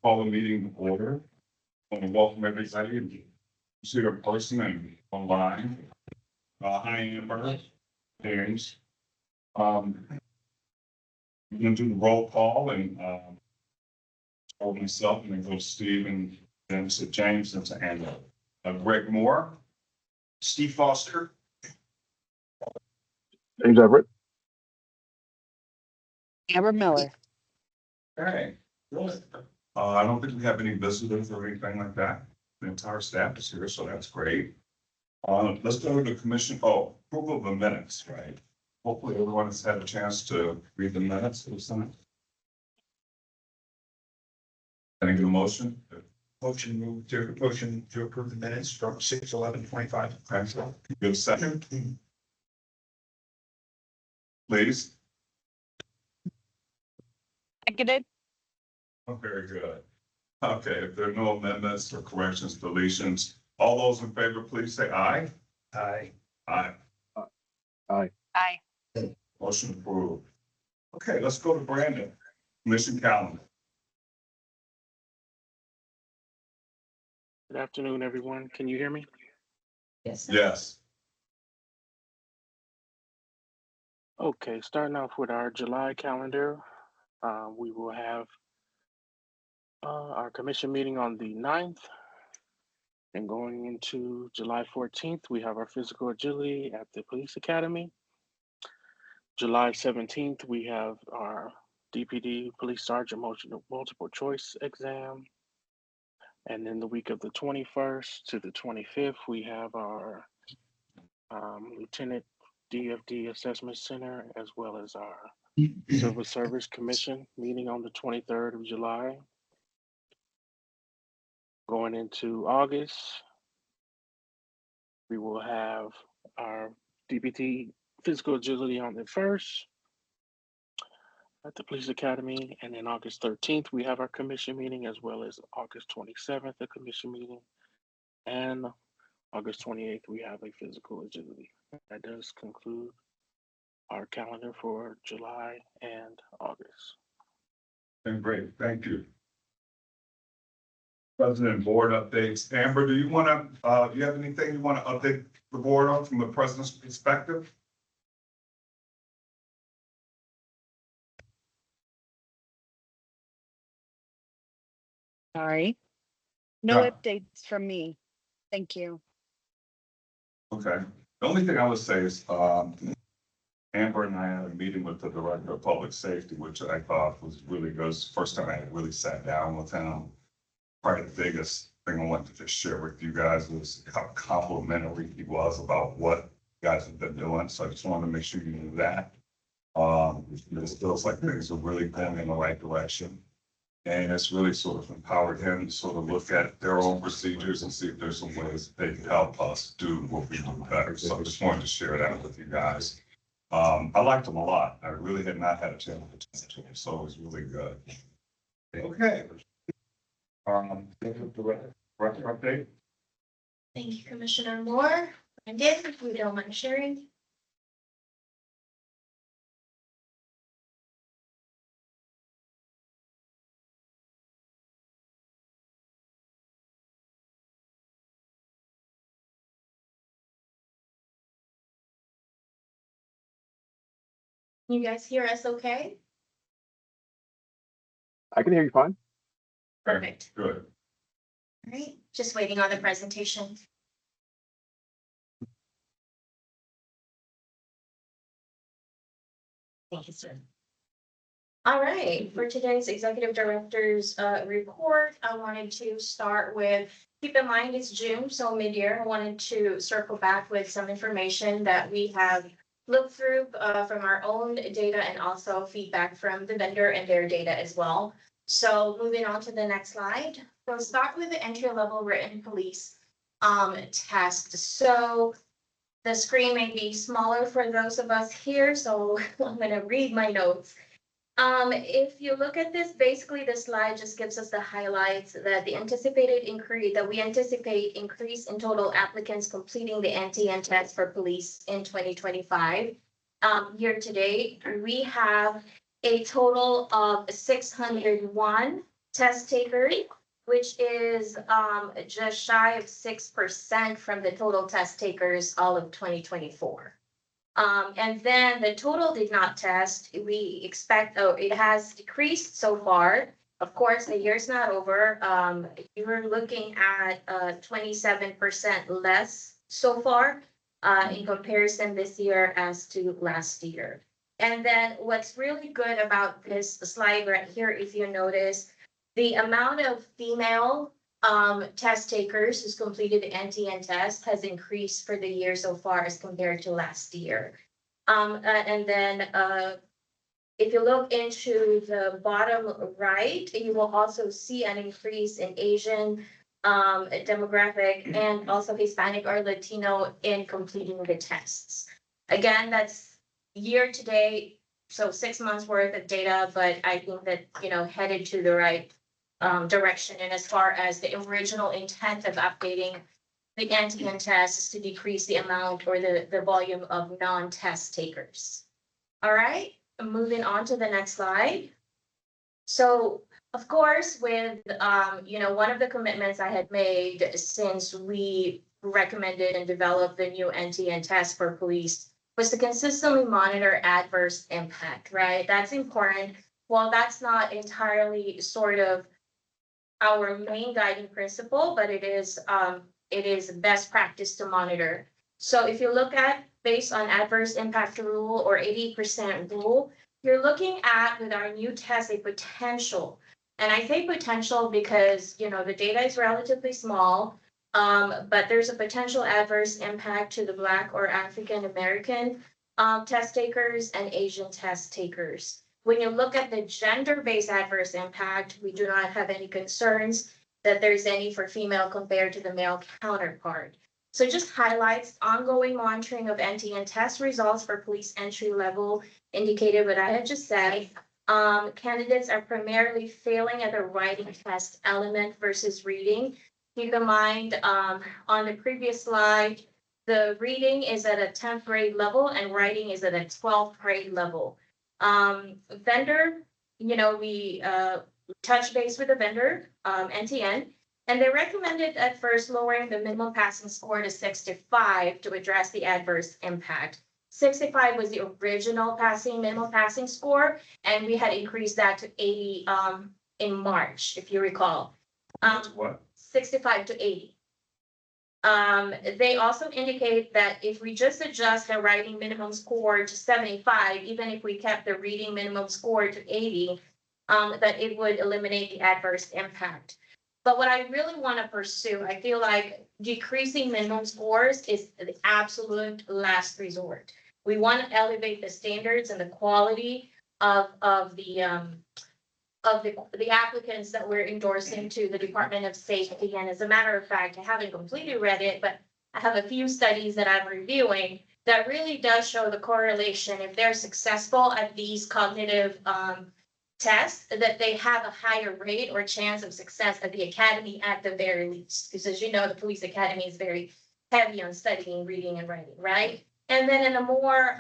Call the meeting to order. I want to welcome everybody and see your person and online. Hi, Amber, James. We're gonna do the roll call and, start with myself and then go to Steve and then to James and to Andrew. Greg Moore. Steve Foster. James Everett. Amber Miller. Okay. I don't think we have any visitors or anything like that. The entire staff is here, so that's great. Let's go to the commission. Oh, approval of the minutes, right? Hopefully everyone has had a chance to read the minutes of some. Can I get a motion? Motion to approve the minutes from 6/11/25. Okay, good second. Please. Seconded. Oh, very good. Okay, if there are no amendments or corrections, deletions, all those in favor, please say aye. Aye. Aye. Aye. Motion approved. Okay, let's go to Brandon. Commission calendar. Good afternoon, everyone. Can you hear me? Yes. Okay, starting off with our July calendar, we will have our commission meeting on the 9th. And going into July 14th, we have our physical agility at the police academy. July 17th, we have our DPD police sergeant multiple choice exam. And then the week of the 21st to the 25th, we have our Lieutenant DFD Assessment Center, as well as our Civil Service Commission meeting on the 23rd of July. Going into August, we will have our DPT Physical Agility on the 1st at the Police Academy. And then August 13th, we have our commission meeting, as well as August 27th, a commission meeting. And August 28th, we have a physical agility. That does conclude our calendar for July and August. And great, thank you. President board updates. Amber, do you want to, do you have anything you want to update the board on from the president's perspective? Sorry. No Yeah. updates from me. Thank you. Okay, the only thing I would say is, Amber and I had a meeting with the director of public safety, which I thought was really good. It's the first time I really sat down with him. Probably the biggest thing I wanted to just share with you guys was how complimentary he was about what you guys have been doing. So I just wanted to make sure you knew that. It feels like things are really going in the right direction. And it's really sort of empowered him to sort of look at their own procedures and see if there's some ways they can help us do what we do better. So I just wanted to share that with you guys. I liked him a lot. I really had not had a chance to talk to him, so it was really good. Okay. Director update. Thank you, Commissioner Moore. Brandon, if you don't mind sharing. You guys hear us okay? I can hear you fine. Perfect. Good. All right, just waiting on the presentation. Thank you, sir. All right, for today's executive director's report, I wanted to start with, keep in mind it's June, so mid-year, I wanted to circle back with some information that we have looked through from our own data and also feedback from the vendor and their data as well. So moving on to the next slide, we'll start with the entry-level written police tasks. So the screen may be smaller for those of us here, so I'm gonna read my notes. If you look at this, basically the slide just gives us the highlights that we anticipate increase in total applicants completing the NTN test for police in 2025. Year to date, we have a total of 601 test takers, which is just shy of 6% from the total test takers all of 2024. And then the total did not test. We expect, it has decreased so far. Of course, the year's not over. You were looking at 27% less so far in comparison this year as to last year. And then what's really good about this slide right here, if you notice, the amount of female test takers who's completed the NTN test has increased for the year so far as compared to last year. And then if you look into the bottom right, you will also see an increase in Asian demographic and also Hispanic or Latino in completing the tests. Again, that's year to date, so 6 months worth of data, but I think that, headed to the right direction. And as far as the original intent of updating the antigen test is to decrease the amount or the volume of non-test takers. All right, moving on to the next slide. So, of course, with, one of the commitments I had made since we recommended and developed the new NTN test for police was to consistently monitor adverse impact, right? That's important. Well, that's not entirely sort of our main guiding principle, but it is best practice to monitor. So if you look at based on adverse impact rule or 80% rule, you're looking at with our new test a potential. And I say potential because, the data is relatively small, but there's a potential adverse impact to the Black or African American test takers and Asian test takers. When you look at the gender-based adverse impact, we do not have any concerns that there's any for female compared to the male counterpart. So just highlights ongoing monitoring of NTN test results for police entry level indicated what I had just said. Candidates are primarily failing at the writing test element versus reading. Keep in mind, on the previous slide, the reading is at a 10th grade level and writing is at a 12th grade level. Vendor, we touch base with the vendor, NTN, and they recommended at first lowering the minimum passing score to 65 to address the adverse impact. 65 was the original minimum passing score, and we had increased that to 80 in March, if you recall. What? 65 to 80. They also indicate that if we just adjust the writing minimum score to 75, even if we kept the reading minimum score to 80, that it would eliminate the adverse impact. But what I really want to pursue, I feel like decreasing minimum scores is the absolute last resort. We want to elevate the standards and the quality of the applicants that we're endorsing to the Department of Safety. And as a matter of fact, I haven't completely read it, but I have a few studies that I'm reviewing that really does show the correlation. If they're successful at these cognitive tests, that they have a higher rate or chance of success at the academy at the very least. Because as you know, the police academy is very heavy on studying, reading, and writing, right? And then in a more,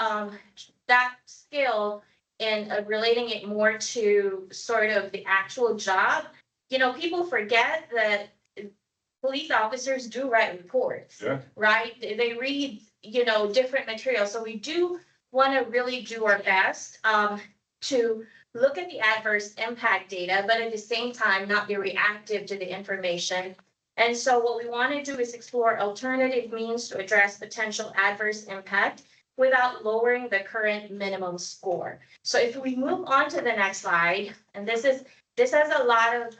that skill, and relating it more to sort of the actual job, people forget that police officers do write reports, right? They read, different materials. So we do want to really do our best to look at the adverse impact data, but at the same time, not be reactive to the information. And so what we want to do is explore alternative means to address potential adverse impact without lowering the current minimum score. So if we move on to the next slide, and this has a lot of,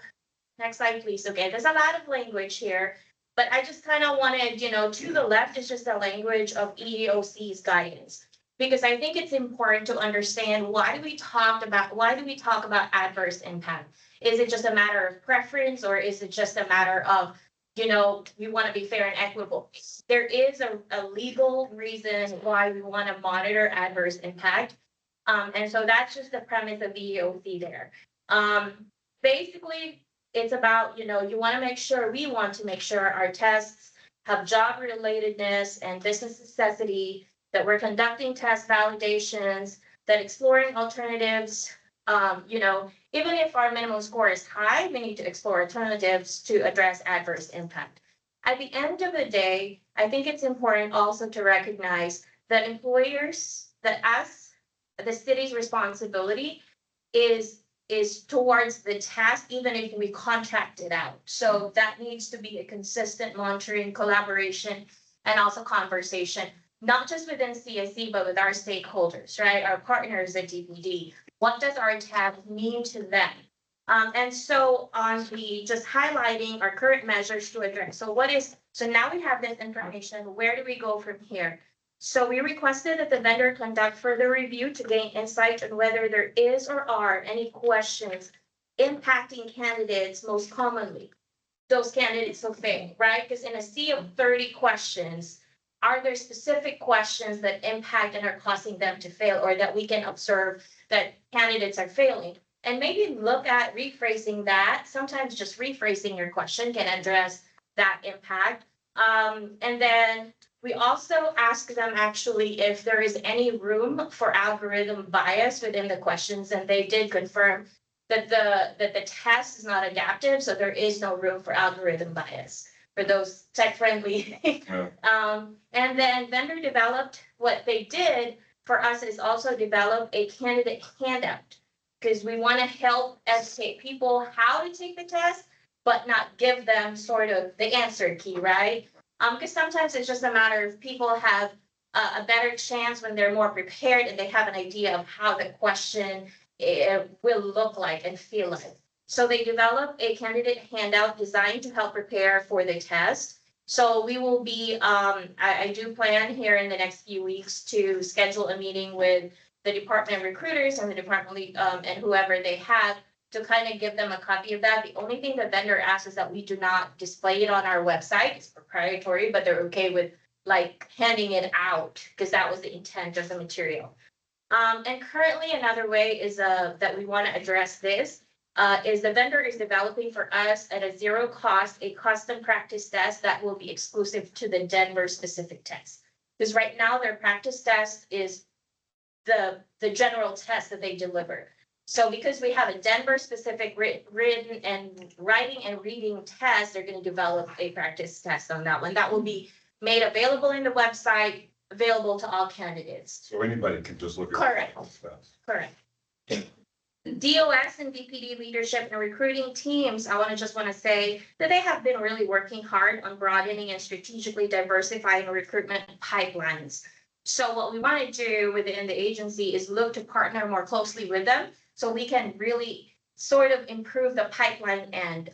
next slide, please. Okay, there's a lot of language here, but I just kind of wanted, to the left is just the language of EEOC's guidance, because I think it's important to understand why do we talk about adverse impact? Is it just a matter of preference, or is it just a matter of, we want to be fair and equitable? There is a legal reason why we want to monitor adverse impact. And so that's just the premise of EEOC there. Basically, it's about, we want to make sure our tests have job relatedness and business necessity, that we're conducting test validations, that exploring alternatives You know, even if our minimum score is high, we need to explore alternatives to address adverse impact. At the end of the day, I think it's important also to recognize that employers, that as the city's responsibility is towards the task, even if we contract it out. So that needs to be a consistent monitoring, collaboration, and also conversation, not just within CSC, but with our stakeholders, right? Our partners at DPD. What does our task mean to them? And so on the just highlighting our current measures to address. So now we have this information. Where do we go from here? So we requested that the vendor conduct further review to gain insight on whether there is or are any questions impacting candidates most commonly. Those candidates will fail, right? Because in a sea of 30 questions, are there specific questions that impact and are causing them to fail, or that we can observe that candidates are failing? And maybe look at rephrasing that. Sometimes just rephrasing your question can address that impact. And then we also ask them actually if there is any room for algorithm bias within the questions, and they did confirm that the test is not adaptive, so there is no room for algorithm bias for those tech-friendly. Yeah. And then vendor developed, what they did for us is also develop a candidate handout, because we want to help educate people how to take the test, but not give them sort of the answer key, right? Because sometimes it's just a matter of people have a better chance when they're more prepared and they have an idea of how the question will look like and feel like. So they developed a candidate handout designed to help prepare for the test. So we will be, I do plan here in the next few weeks to schedule a meeting with the department recruiters and the department and whoever they have to kind of give them a copy of that. The only thing the vendor asks is that we do not display it on our website. It's proprietary, but they're okay with like handing it out because that was the intent of the material. And currently another way is that we want to address this is the vendor is developing for us at a zero cost, a custom practice test that will be exclusive to the Denver specific test. Because right now their practice test is the general test that they deliver. So because we have a Denver specific written and writing and reading test, they're going to develop a practice test on that one. That will be made available in the website, available to all candidates. So anybody can just look at. Correct. that. Correct. DOS and DPD leadership and recruiting teams, I want to say that they have been really working hard on broadening and strategically diversifying recruitment pipelines. So what we want to do within the agency is look to partner more closely with them so we can really sort of improve the pipeline end,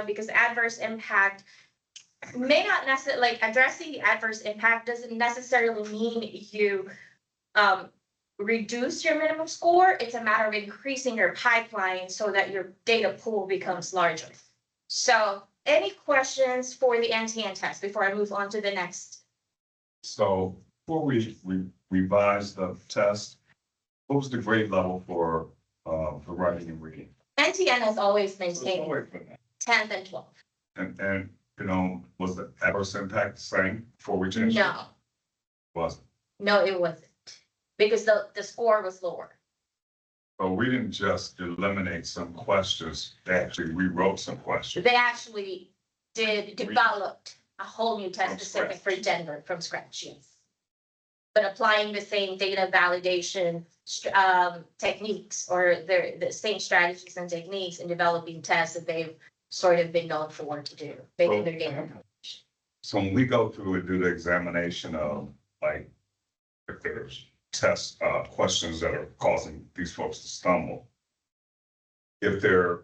because adverse impact may not necessarily, like addressing the adverse impact doesn't necessarily mean you reduce your minimum score. It's a matter of increasing your pipeline so that your data pool becomes larger. So any questions for the NTN test before I move on to the next? So before we revise the test, what was the grade level for writing and reading? NTN has always So it's maintained always been that. 10th and 12th. And was the adverse impact the same before we changed? it? No, Wasn't. no, it wasn't. Because the score was lower. But we didn't just eliminate some questions, they actually rewrote some questions. They actually developed a whole new test From specific for scratch. Denver from scratch, yes. But applying the same data validation techniques or the same strategies and techniques in developing tests that they've sort of been known for to do, making their data. So when we go through and do the examination of, like, if there's test, questions that are causing these folks to stumble, if they're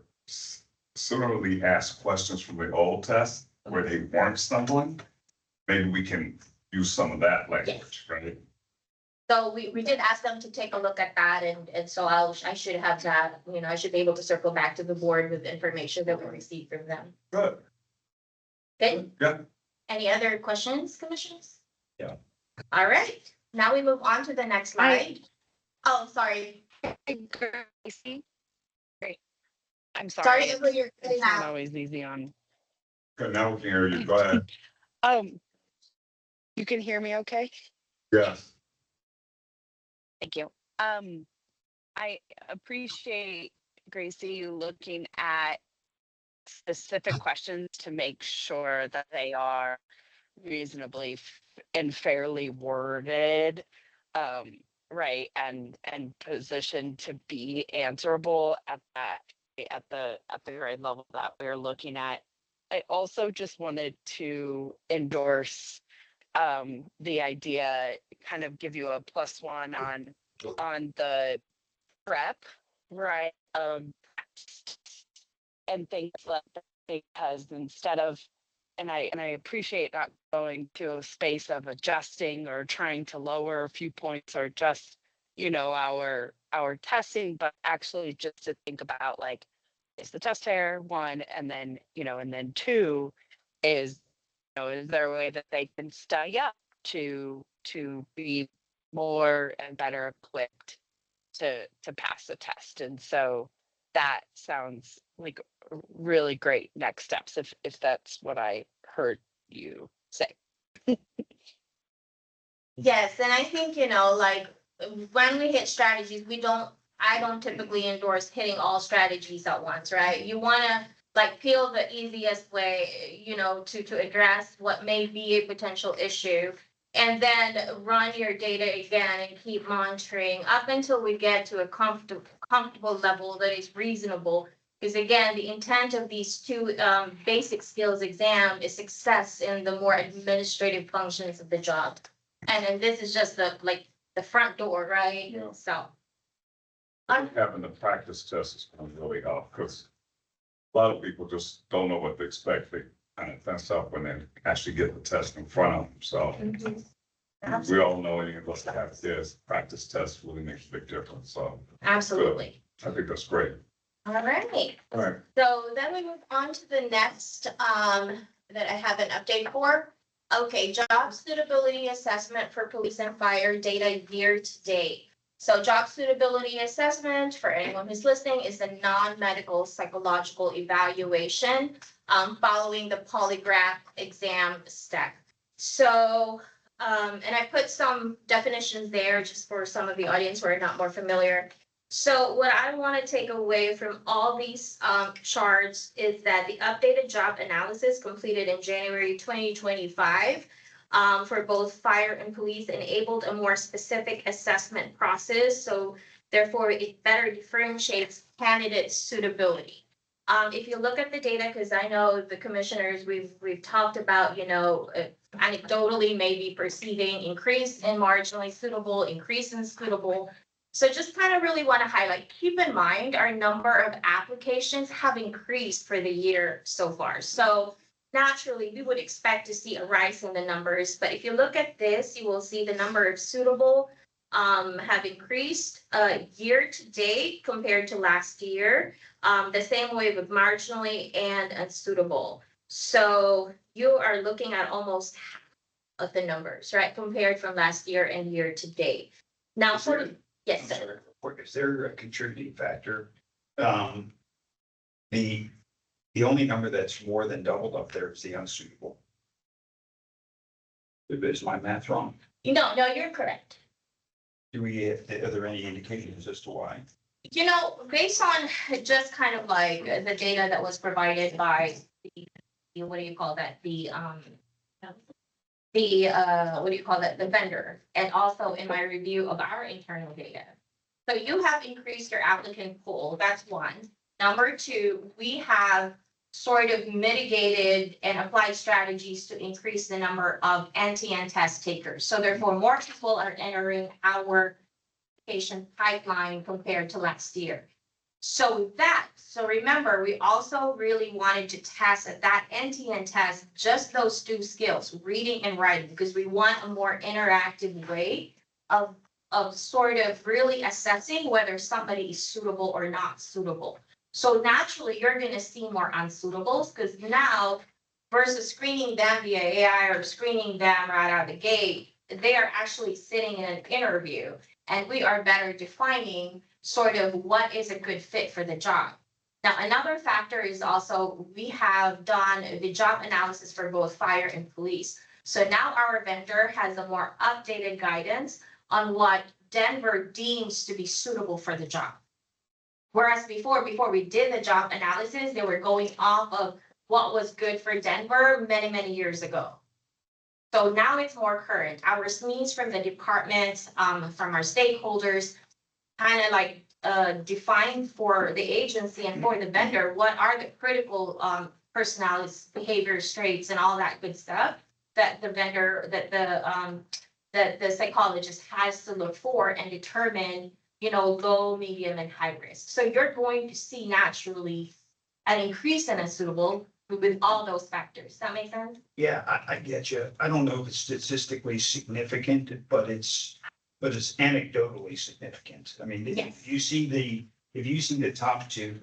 similarly asked questions from the old test where they weren't stumbling, maybe we can use some of that language, right? So we did ask them to take a look at that, and so I should have that, I should be able to circle back to the board with information that we received from them. Good. Okay, Yeah. any other questions, commissioners? Yeah. All right, now we move on to the next slide. Oh, sorry. Gracie? Great. I'm sorry. Sorry, Emily, you're cutting It's not out. always easy on. Good, now we can hear you. Go ahead. You can hear me okay? Yes. Thank you. I appreciate, Gracie, you looking at specific questions to make sure that they are reasonably and fairly worded. Right, and positioned to be answerable at the grade level that we're looking at. I also just wanted to endorse the idea, kind of give you a +1 on the prep, right? And things like that, because instead of, and I appreciate not going to a space of adjusting or trying to lower a few points or just, our testing, but actually just to think about, like, is the test fair, one, and then, and then two is, is there a way that they can study up to be more and better equipped to pass the test? And so that sounds like really great next steps, if that's what I heard you say. Yes, and I think, like, when we hit strategies, I don't typically endorse hitting all strategies at once, right? You wanna like peel the easiest way, to address what may be a potential issue. And then run your data again and keep monitoring up until we get to a comfortable level that is reasonable. Because again, the intent of these two basic skills exam is success in the more administrative functions of the job. And then this is just the front door, right? Yeah. So. Having the practice test is going to really help, because a lot of people just don't know what to expect. They kind of fence up when they actually get the test in front of them. So we all know any of us that have kids, practice tests really makes a big difference. So Absolutely. I think that's great. All right. All right. So then we move on to the next, that I have an update for. Okay, job suitability assessment for police and fire data year to date. So job suitability assessment, for anyone who's listening, is a non-medical psychological evaluation following the polygraph exam step. So, and I put some definitions there just for some of the audience who are not more familiar. So what I want to take away from all these charts is that the updated job analysis completed in January 2025 for both fire and police enabled a more specific assessment process. So therefore, it better differentiates candidate suitability. If you look at the data, because I know the commissioners, we've talked about, anecdotally maybe perceiving increase in marginally suitable, increase in suitable. So just kind of really want to highlight, keep in mind our number of applications have increased for the year so far. So naturally, we would expect to see a rise in the numbers. But if you look at this, you will see the number of suitable have increased year to date compared to last year. The same way with marginally and unsuitable. So you are looking at almost half of the numbers, right, compared from last year and year to date. Now, yes, sir. Is there a contributing factor? The only number that's more than doubled up there is the unsuitable. Is my math wrong? No, you're correct. Are there any indications as to why? Based on just kind of like the data that was provided by the what do you call that? The vendor, and also in my review of our internal data. So you have increased your applicant pool. That's one. Number two, we have sort of mitigated and applied strategies to increase the number of NTN test takers. So therefore, more people are entering our patient pipeline compared to last year. So remember, we also really wanted to test at that NTN test, just those two skills, reading and writing, because we want a more interactive way of sort of really assessing whether somebody is suitable or not suitable. So naturally, you're going to see more unsuitables, because now versus screening them via AI or screening them right out of the gate, they are actually sitting in an interview, and we are better defining sort of what is a good fit for the job. Now, another factor is also we have done the job analysis for both fire and police. So now our vendor has a more updated guidance on what Denver deems to be suitable for the job. Whereas before we did the job analysis, they were going off of what was good for Denver many, many years ago. So now it's more current. Our SMEs from the departments, from our stakeholders, kind of like define for the agency and for the vendor, what are the critical personalities, behaviors, traits, and all that good stuff that the vendor, that the psychologist has to look for and determine, low, medium, and high risk. So you're going to see naturally an increase in unsuitable with all those factors. Does that make sense? Yeah, I get you. I don't know if it's statistically significant, but it's anecdotally significant. I mean, Yes. if you see the top two,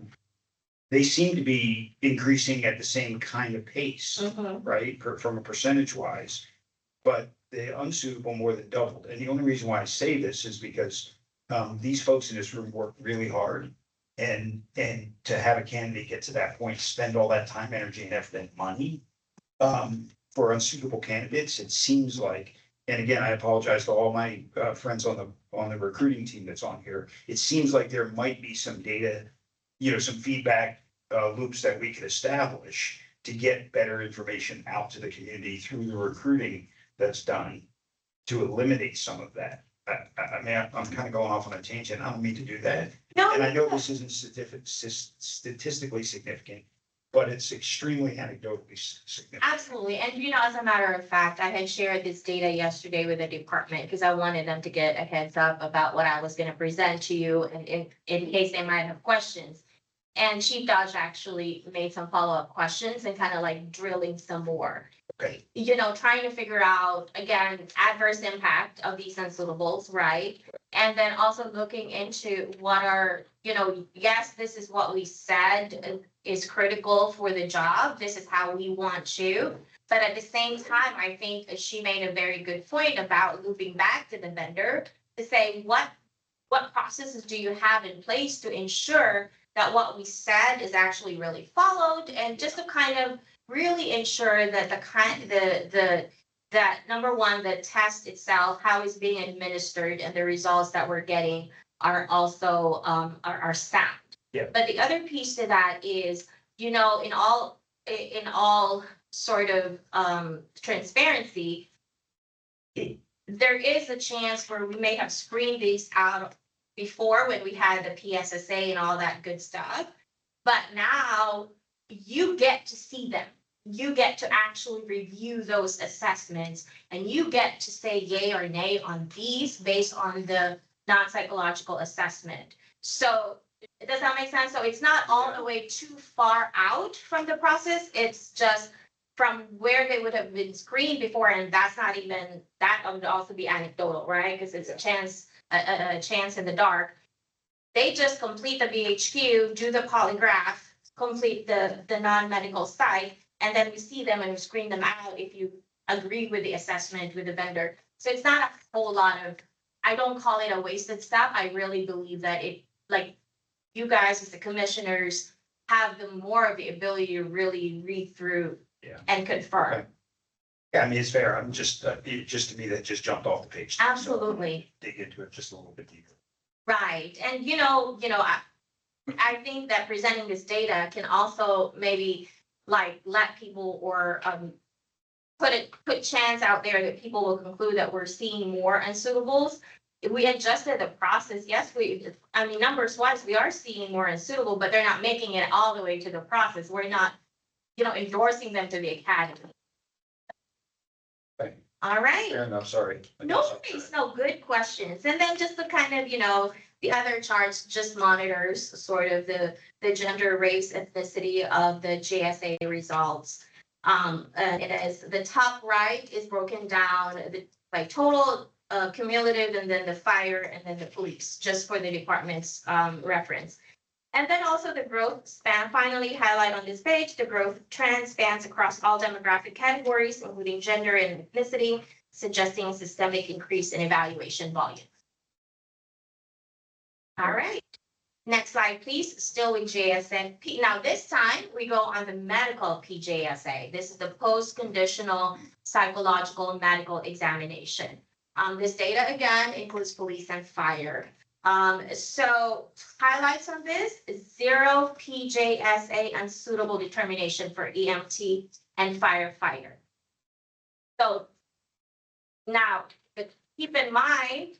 they seem to be increasing at the same kind of pace, right? From a percentage wise. But the unsuitable more than doubled. And the only reason why I say this is because these folks in this room work really hard. And to have a candidate get to that point, spend all that time, energy, and effort and money for unsuitable candidates, it seems like, and again, I apologize to all my friends on the recruiting team that's on here. It seems like there might be some data, some feedback loops that we could establish to get better information out to the community through the recruiting that's done to eliminate some of that. I mean, I'm kind of going off on a tangent. I don't mean to do that. No, And I know this isn't statistically significant, but it's extremely anecdotally significant. absolutely. And as a matter of fact, I had shared this data yesterday with the department because I wanted them to get a heads up about what I was going to present to you and in case they might have questions. And Chief Dodge actually made some follow-up questions and kind of like drilling some more. Okay. Trying to figure out, again, adverse impact of these unsuitables, right? And then also looking into what are, yes, this is what we said is critical for the job. This is how we want you. But at the same time, I think she made a very good point about looping back to the vendor to say, what processes do you have in place to ensure that what we said is actually really followed, and just to kind of really ensure that that number one, the test itself, how it's being administered, and the results that we're getting are also are sound. Yeah. But the other piece to that is, in all sort of transparency, there is a chance where we may have screened these out before when we had the PSSA and all that good stuff. But now you get to see them. You get to actually review those assessments and you get to say yay or nay on these based on the non-psychological assessment. So does that make sense? So it's not all the way too far out from the process. It's just from where they would have been screened before, and that's not even, that would also be anecdotal, right? Because it's a chance in the dark. They just complete the BHQ, do the polygraph, complete the non-medical site, and then we see them and we screen them out if you agree with the assessment with the vendor. So it's not a whole lot of, I don't call it a wasted step. I really believe that it, like, you guys as the commissioners have the more of the ability to really read through and confirm. Okay. Yeah, I mean, it's fair. I'm just, just to me, that just jumped off the page. Absolutely. So dig into it just a little bit deeper. Right. And I think that presenting this data can also maybe like let people or put chance out there that people will conclude that we're seeing more unsuitables. If we adjusted the process, yes, numbers wise, we are seeing more unsuitable, but they're not making it all the way to the process. We're not, endorsing them to the academy. Okay. All right. Fair enough, sorry. No worries, no, good questions. And then just the kind of, the other charts just monitors sort of the gender, race, ethnicity of the JSA results. It is, the top right is broken down by total, cumulative, and then the fire, and then the police, just for the department's reference. And then also the growth span, finally highlight on this page, the growth trend spans across all demographic categories, including gender and ethnicity, suggesting systemic increase in evaluation volume. All right, next slide, please. Still with JSNP. Now this time we go on the medical PJSA. This is the post-conditional psychological medical examination. This data again includes police and fire. So highlights on this, 0 PJSA unsuitable determination for EMT and firefighter. So now, but keep in mind,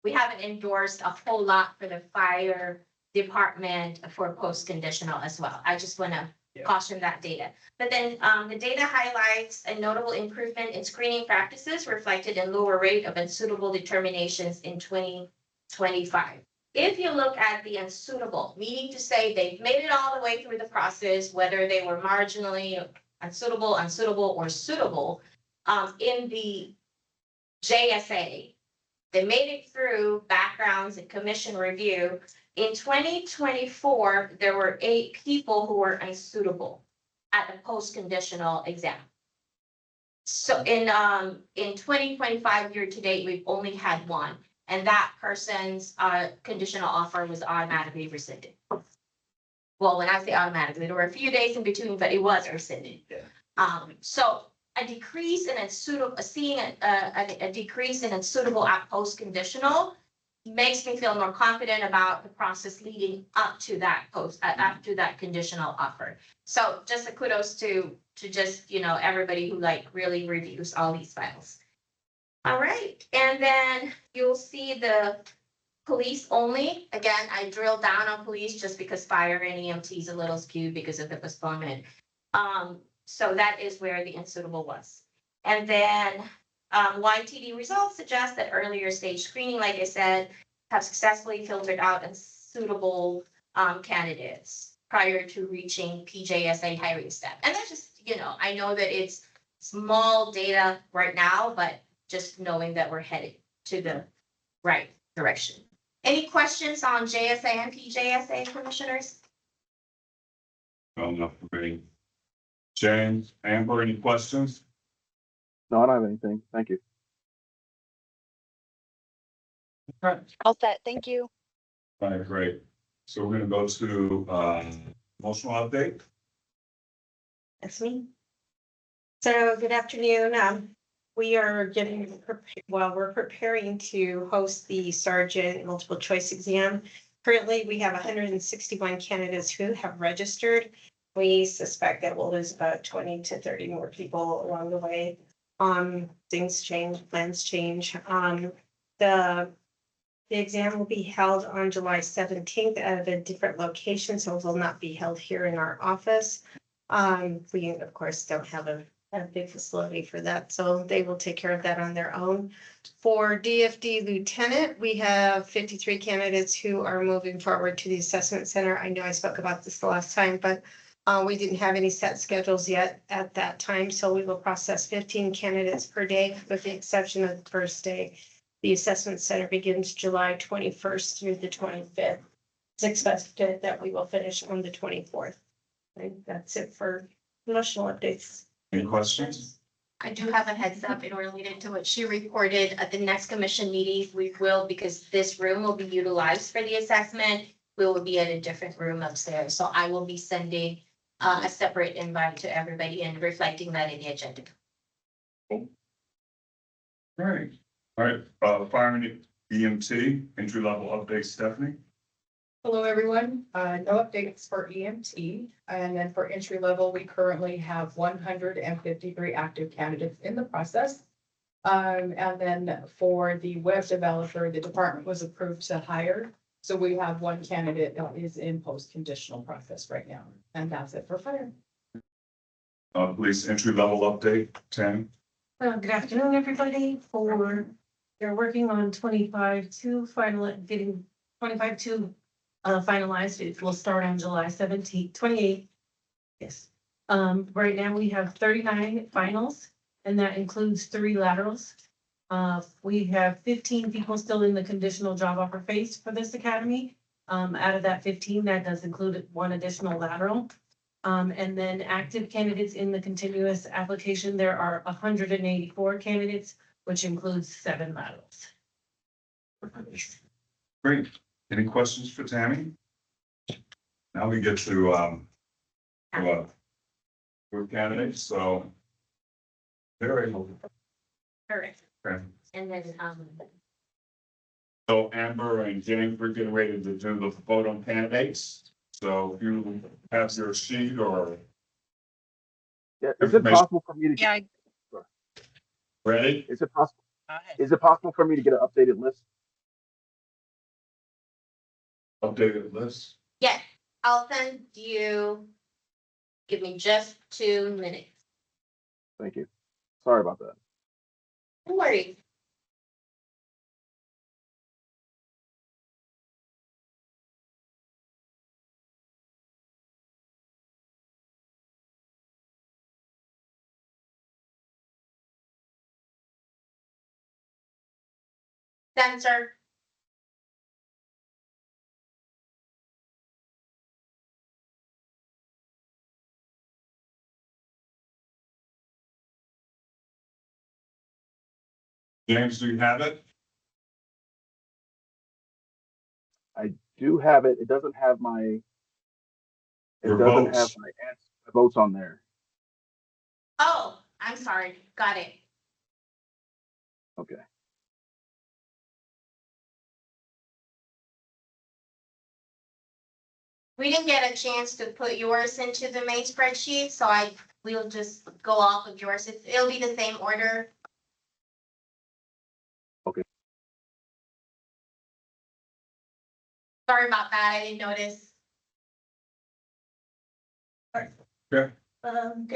we haven't endorsed a whole lot for the fire department for post-conditional as well. I just want to Yeah. caution that data. But then the data highlights a notable improvement in screening practices reflected in lower rate of unsuitable determinations in 2025. If you look at the unsuitable, meaning to say they've made it all the way through the process, whether they were marginally unsuitable, or suitable, in the JSA, they made it through backgrounds and commission review. In 2024, there were 8 people who were unsuitable at the post-conditional exam. So in 2025 year to date, we've only had 1, and that person's conditional offer was automatically rescinded. Well, when I say automatically, there were a few days in between, but it was rescinded. Yeah. So a decrease in unsuitable, seeing a decrease in unsuitable at post-conditional makes me feel more confident about the process leading up to that up to that conditional offer. So just a kudos to just, everybody who really reviews all these files. All right, and then you'll see the police only. Again, I drilled down on police just because fire and EMT is a little skewed because of the postponement. So that is where the unsuitable was. And then YTD results suggest that earlier stage screening, like I said, have successfully filtered out unsuitable candidates prior to reaching PJSA hiring step. And that's just, I know that it's small data right now, but just knowing that we're headed to the right direction. Any questions on JSA and PJSA, commissioners? Well enough for me. James, Amber, any questions? No, I don't have anything. Thank you. All set, thank you. All right, great. So we're gonna go to, emotional update. That's me. So good afternoon. We are we're preparing to host the sergeant multiple choice exam. Currently, we have 161 candidates who have registered. We suspect that we'll lose about 20 to 30 more people along the way. Things change, plans change. The exam will be held on July 17th at a different location, so it will not be held here in our office. We, of course, don't have a big facility for that, so they will take care of that on their own. For DFD lieutenant, we have 53 candidates who are moving forward to the assessment center. I know I spoke about this the last time, but we didn't have any set schedules yet at that time, so we will process 15 candidates per day, with the exception of the first day. The assessment center begins July 21st through the 25th. It's expected that we will finish on the 24th. I think that's it for promotional updates. Any questions? I do have a heads up in related to what she reported at the next commission meeting. We will, because this room will be utilized for the assessment, we will be at a different room upstairs. So I will be sending a separate invite to everybody and reflecting that in the agenda. All right, fire and EMT, entry level update, Stephanie. Hello, everyone. No updates for EMT. And then for entry level, we currently have 153 active candidates in the process. And then for the web developer, the department was approved to hire. So we have 1 candidate that is in post-conditional process right now. And that's it for fire. Police entry level update, 10. Good afternoon, everybody. They're working on 25-2 getting 25-2 finalized. It will start on July 28th. Yes. Right now we have 39 finals, and that includes 3 laterals. We have 15 people still in the conditional job offer phase for this academy. Out of that 15, that does include 1 additional lateral. And then active candidates in the continuous application, there are 184 candidates, which includes 7 laterals. Great. Any questions for Tammy? Now we get to, group candidates, so. Very. Correct. Okay. And then, So Amber and James, we're getting ready to do the vote on candidates. So if you have your sheet or Yeah, is it Information. possible for me to get, Yeah. ready, is it possible, Go ahead. is it possible for me to get an updated list? updated list. yeah, I'll send you. Give me just 2 minutes. Thank you. Sorry about that. No worries. Sensor. James, do you have it? I do have it. It doesn't have my, Your it doesn't votes. have my votes on there. Oh, I'm sorry. Got it. Okay. We didn't get a chance to put yours into the main spreadsheet, so we'll just go off of yours. It'll be the same order. Okay. Sorry about that. I didn't notice. Good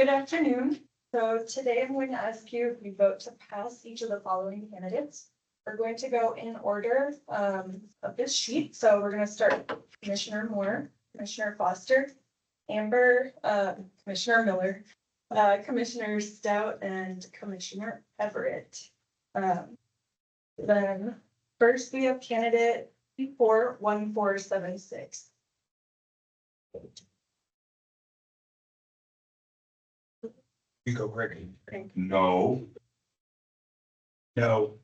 afternoon. So today I'm going to ask you if you vote to pass each of the following candidates. We're going to go in order of this sheet. So we're going to start with Commissioner Moore, Commissioner Foster, Amber, Commissioner Miller, Commissioner Stout, and Commissioner Everett. Then first we have candidate 141476. You go, Greg. No. No.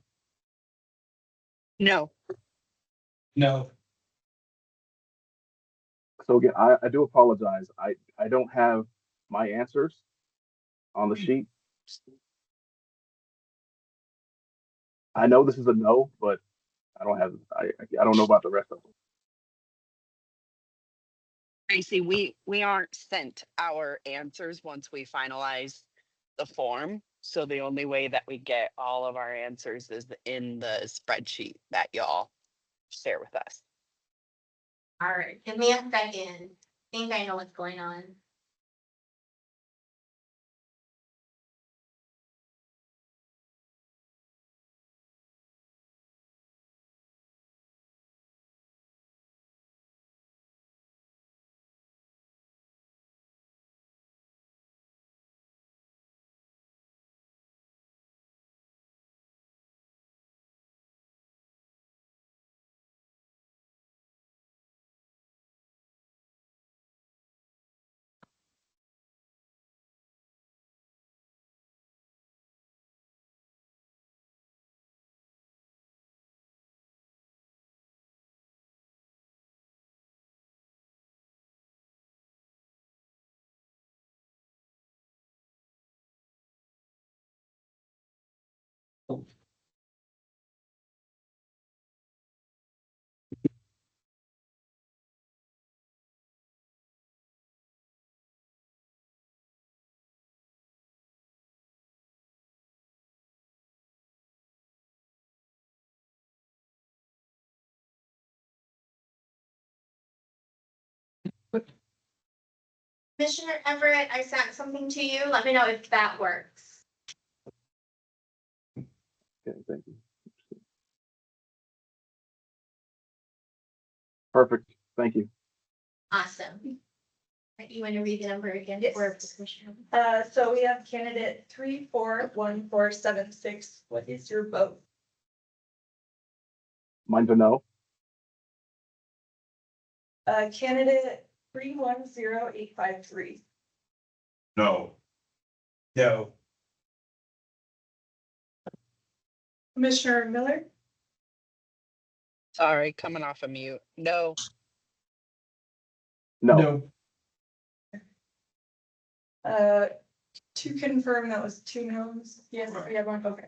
No. No. So again, I do apologize. I don't have my answers on the sheet. I know this is a no, but I don't have, I don't know about the rest of them. Tracy, we aren't sent our answers once we finalize the form. So the only way that we get all of our answers is in the spreadsheet that y'all share with us. All right, give me a second. I think I know what's going on. Commissioner Everett, I sent something to you. Let me know if that works. Okay, thank you. Perfect. Thank you. Awesome. You want to read the number again? Yes. for Commissioner? So we have candidate 341476. What is your vote? Mine's a no. Candidate 310853. No. No. Commissioner Miller, Sorry, coming off of mute. No. No. to confirm that was 2 no's. Yes, we have one. Okay.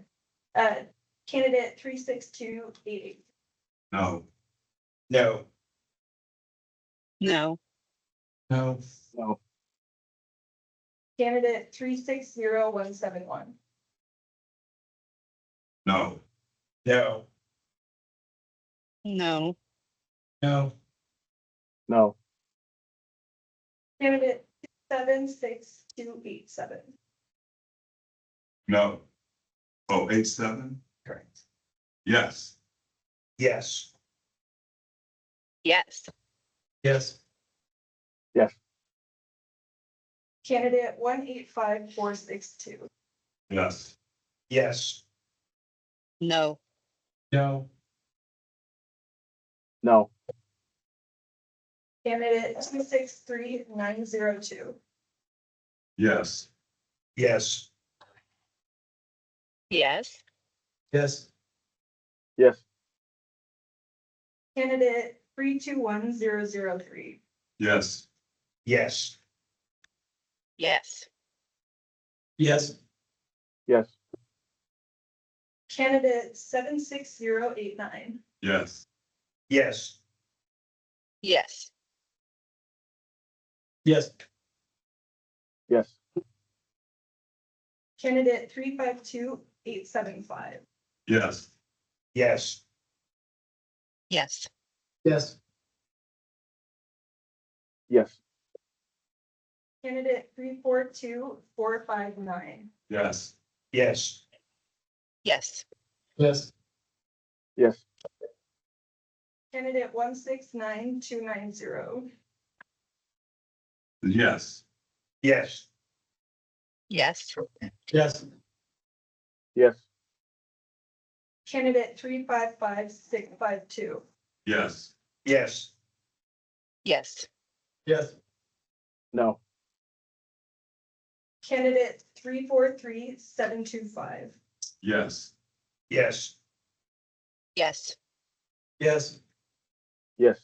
Candidate 36288. No. No. No. No. No. Candidate 360171. No. No. No. No. No. Candidate 76287. No. Oh, 87? Correct. Yes. Yes. Yes. Yes. Yes. Candidate 185462. Yes. Yes. No. No. No. Candidate 263902. Yes. Yes. Yes. Yes. Yes. Candidate 321003. Yes. Yes. Yes. Yes. Yes. Candidate 76089. Yes. Yes. Yes. Yes. Yes. Candidate 352875. Yes. Yes. Yes. Yes. Yes. Candidate 342459. Yes. Yes. Yes. Yes. Yes. Candidate 169290. Yes. Yes. Yes. Yes. Yes. Candidate 355652. Yes. Yes. Yes. Yes. No. Candidate 343725. Yes. Yes. Yes. Yes. Yes.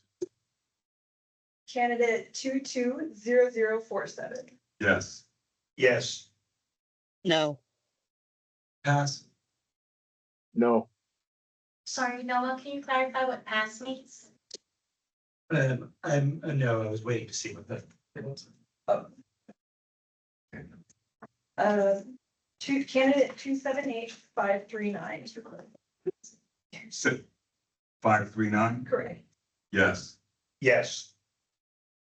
Candidate 220047. Yes. Yes. No. Pass. No. Sorry, Noah, can you clarify what pass means? I'm a no, I was waiting to see what that. Candidate 278539. Six. 539? Correct. Yes. Yes.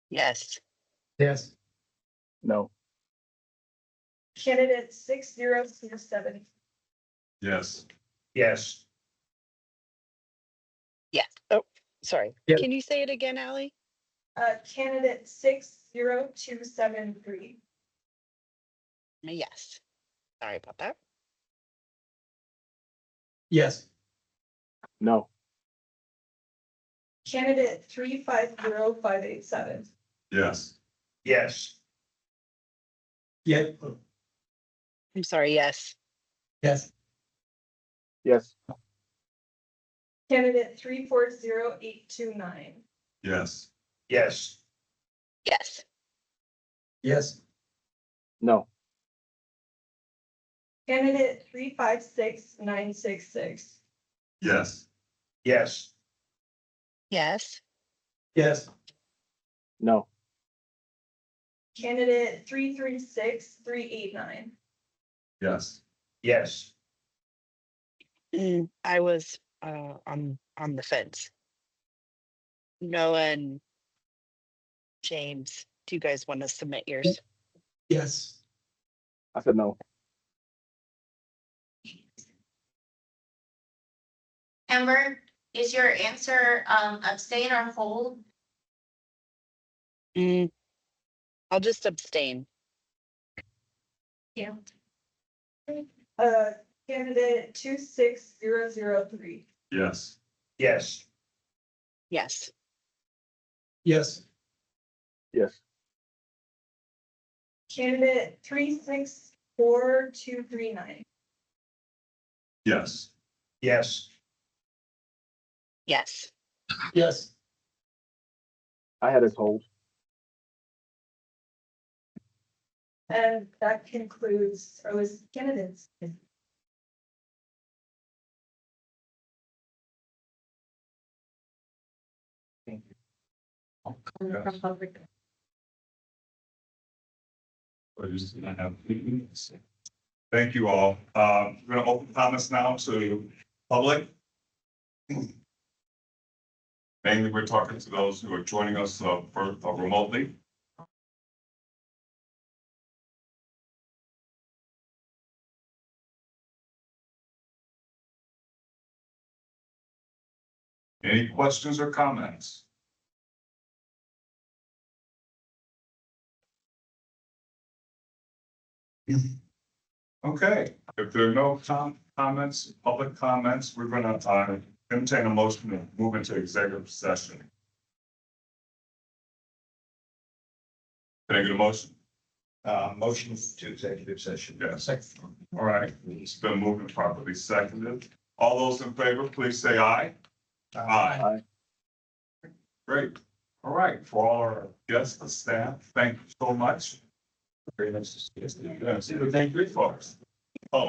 Yes. Yes. No. Candidate 6027. Yes. Yes. Yes. Oh, sorry. Yes. Can you say it again, Ally? Candidate 60273. Yes. Sorry about that. Yes. No. Candidate 350587. Yes. Yes. Yeah. I'm sorry. Yes. Yes. Yes. Candidate 340829. Yes. Yes. Yes. Yes. No. Candidate 356966. Yes. Yes. Yes. Yes. No. Candidate 336389. Yes. Yes. I was on the fence. Noah and James, do you guys want to submit yours? Yes. I said no. Amber, is your answer abstain or hold? I'll just abstain. Yeah. Candidate 26003. Yes. Yes. Yes. Yes. Yes. Candidate 364239. Yes. Yes. Yes. Yes. I had it hold. And that concludes our list of candidates. Yes. We're just gonna have- Thank you all. We're gonna open comments now to public. Mainly, we're talking to those who are joining us remotely. Any questions or comments? Okay, if there are no comments, public comments, we're gonna entertain a motion to move into executive session. Can I get a motion? Motion to executive session. Yes. All right, it's been moved and properly seconded. All those in favor, please say aye. Aye. Aye. Great. All right, for all our guests, the staff, thank you so much. Very nice to see you. Yes, thank you, folks. Oh.